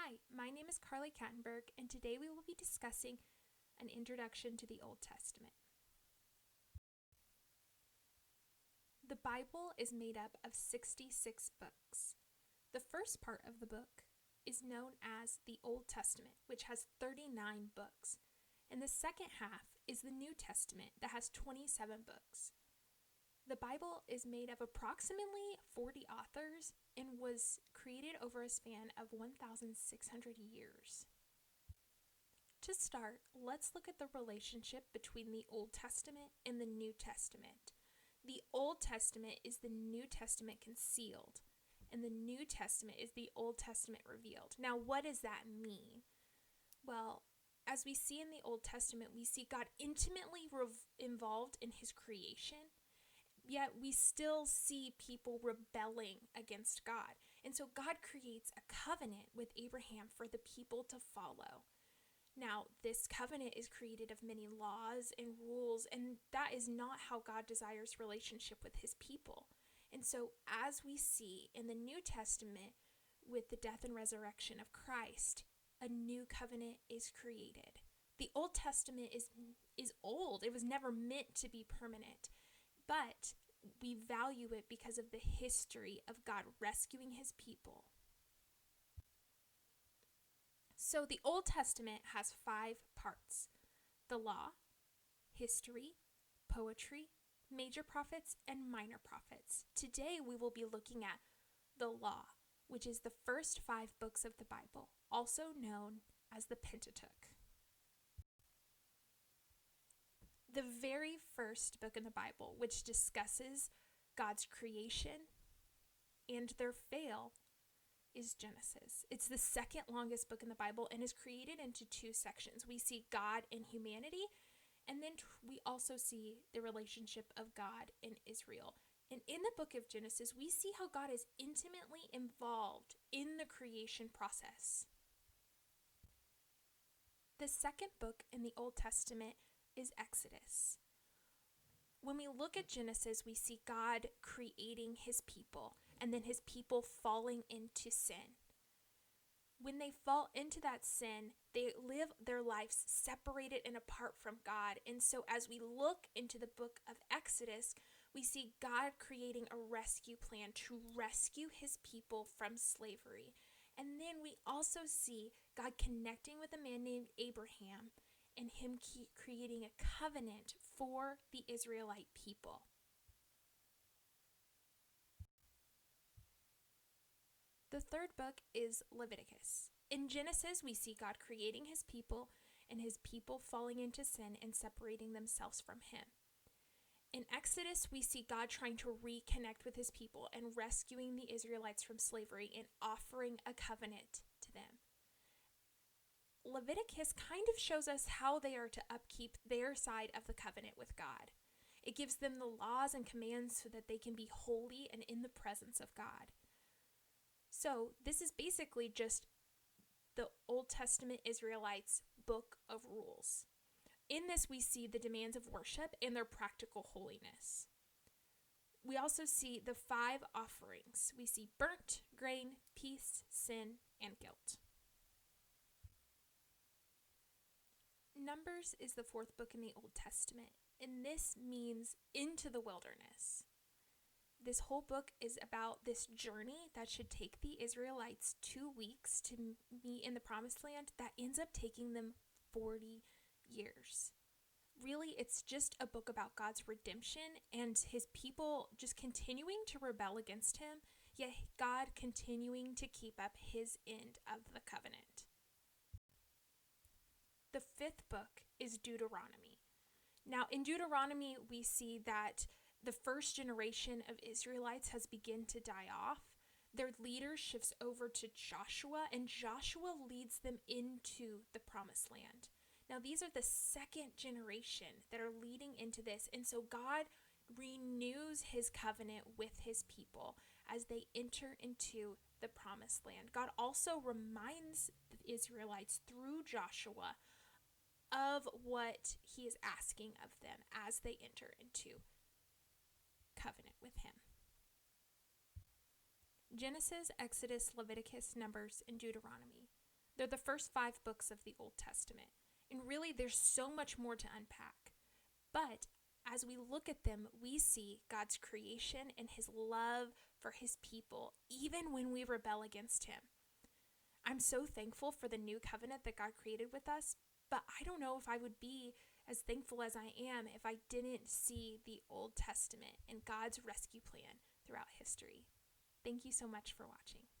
Hi, my name is Carly Kattenberg, and today we will be discussing an introduction to the Old Testament. The Bible is made up of 66 books. The first part of the book is known as the Old Testament, which has 39 books, and the second half is the New Testament that has 27 books. The Bible is made of approximately 40 authors and was created over a span of 1,600 years. To start, let's look at the relationship between the Old Testament and the New Testament. The Old Testament is the New Testament concealed, and the New Testament is the Old Testament revealed. Now, what does that mean? Well, as we see in the Old Testament, we see God intimately involved in his creation, yet we still see people rebelling against God. And so God creates a covenant with Abraham for the people to follow. Now, this covenant is created of many laws and rules, and that is not how God desires relationship with his people. And so as we see in the New Testament with the death and resurrection of Christ, a new covenant is created. The Old Testament is old. It was never meant to be permanent. But we value it because of the history of God rescuing his people. So the Old Testament has 5 parts: the law, history, poetry, major prophets, and minor prophets. Today we will be looking at the law, which is the first 5 books of the Bible, also known as the Pentateuch. The very first book in the Bible, which discusses God's creation and their fail, is Genesis. It's the second longest book in the Bible and is created into 2 sections. We see God and humanity, and then we also see the relationship of God and Israel. And in the book of Genesis, we see how God is intimately involved in the creation process. The second book in the Old Testament is Exodus. When we look at Genesis, we see God creating his people and then his people falling into sin. When they fall into that sin, they live their lives separated and apart from God. And so as we look into the book of Exodus, we see God creating a rescue plan to rescue his people from slavery. And then we also see God connecting with a man named Abraham and him creating a covenant for the Israelite people. The third book is Leviticus. In Genesis, we see God creating his people and his people falling into sin and separating themselves from him. In Exodus, we see God trying to reconnect with his people and rescuing the Israelites from slavery and offering a covenant to them. Leviticus kind of shows us how they are to upkeep their side of the covenant with God. It gives them the laws and commands so that they can be holy and in the presence of God. So this is basically just the Old Testament Israelites' book of rules. In this, we see the demands of worship and their practical holiness. We also see the 5 offerings. We see burnt, grain, peace, sin, and guilt. Numbers is the 4th book in the Old Testament, and this means into the wilderness. This whole book is about this journey that should take the Israelites 2 weeks to be in the Promised Land that ends up taking them 40 years. Really, it's just a book about God's redemption and his people just continuing to rebel against him, yet God continuing to keep up his end of the covenant. The 5th book is Deuteronomy. Now, in Deuteronomy, we see that the first generation of Israelites has begun to die off. Their leader shifts over to Joshua, and Joshua leads them into the Promised Land. Now, these are the second generation that are leading into this, and so God renews his covenant with his people as they enter into the Promised Land. God also reminds the Israelites through Joshua of what he is asking of them as they enter into covenant with him. Genesis, Exodus, Leviticus, Numbers, and Deuteronomy. They're the first 5 books of the Old Testament. And really, there's so much more to unpack. But as we look at them, we see God's creation and his love for his people, even when we rebel against him. I'm so thankful for the new covenant that God created with us, but I don't know if I would be as thankful as I am if I didn't see the Old Testament and God's rescue plan throughout history. Thank you so much for watching.